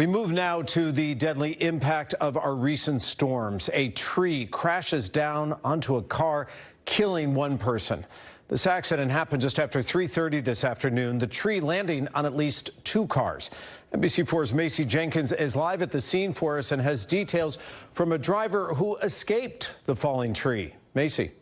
We move now to the deadly impact of our recent storms. A tree crashes down onto a car, killing one person. This accident happened just after 3:30 this afternoon, the tree landing on at least two cars. NBC4's Macy Jenkins is live at the scene for us and has details from a driver who escaped the falling tree. Macy.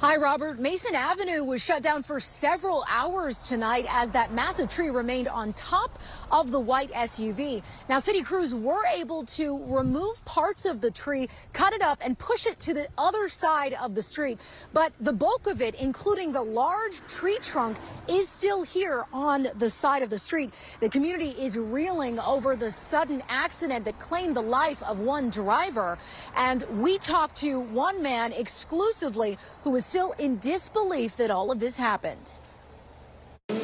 Hi, Robert. Mason Avenue was shut down for several hours tonight as that massive tree remained on top of the white SUV. Now, city crews were able to remove parts of the tree, cut it up, and push it to the other side of the street. But the bulk of it, including the large tree trunk, is still here on the side of the street. The community is reeling over the sudden accident that claimed the life of one driver. And we talked to one man exclusively who was still in disbelief that all of this happened.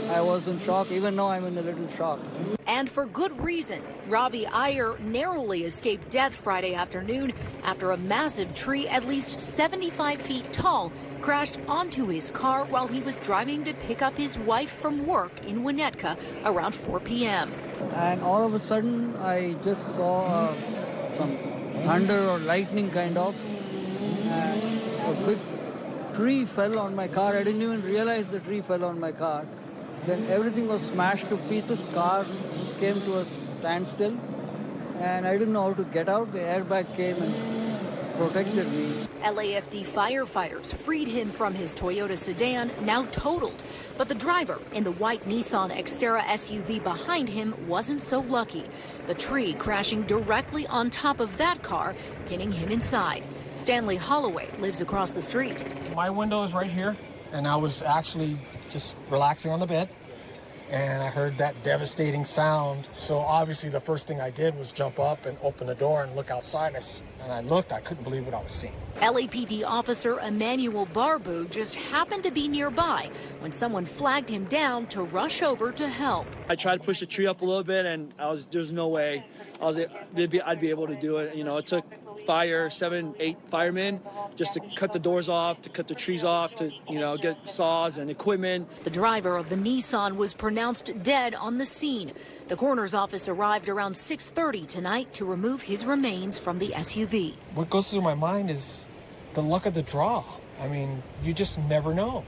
I was in shock. Even now I'm in a little shock. And for good reason. Robbie Iyer narrowly escaped death Friday afternoon after a massive tree at least 75 feet tall crashed onto his car while he was driving to pick up his wife from work in Winnetka around 4 p.m. And all of a sudden I just saw some thunder or lightning kind of. And a big tree fell on my car. I didn't even realize the tree fell on my car. Then everything was smashed to pieces. Car came to a standstill and I didn't know how to get out. The airbag came and protected me. LAFD firefighters freed him from his Toyota sedan, now totaled. But the driver in the white Nissan Xterra SUV behind him wasn't so lucky. The tree crashing directly on top of that car, pinning him inside. Stanley Holloway lives across the street. My window is right here, and I was actually just relaxing on the bed, and I heard that devastating sound. So obviously the first thing I did was jump up and open the door and look outside, and I looked. I couldn't believe what I was seeing. LAPD officer Emmanuel Barbu just happened to be nearby when someone flagged him down to rush over to help. I tried to push the tree up a little bit, and there's no way I'd be able to do it. You know, it took 7, 8 firemen just to cut the doors off, to cut the trees off, to, get saws and equipment. The driver of the Nissan was pronounced dead on the scene. The coroner's office arrived around 6:30 tonight to remove his remains from the SUV. What goes through my mind is the luck of the draw. I mean, you just never know.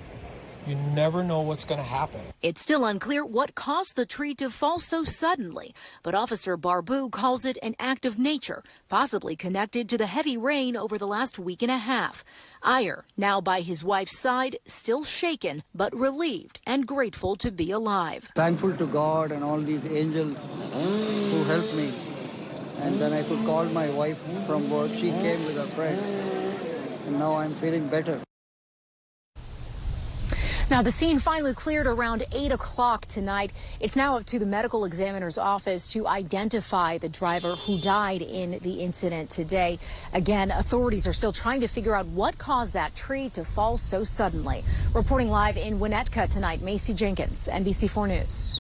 You never know what's going to happen. It's still unclear what caused the tree to fall so suddenly, but Officer Barbu calls it an act of nature, possibly connected to the heavy rain over the last week and a half. Iyer, now by his wife's side, still shaken, but relieved and grateful to be alive. Thankful to God and all these angels who helped me. And then I could call my wife from work. She came with a friend. And now I'm feeling better. Now, the scene finally cleared around 8 o'clock tonight. It's now up to the medical examiner's office to identify the driver who died in the incident today. Again, authorities are still trying to figure out what caused that tree to fall so suddenly. Reporting live in Winnetka tonight, Macy Jenkins, NBC4 News.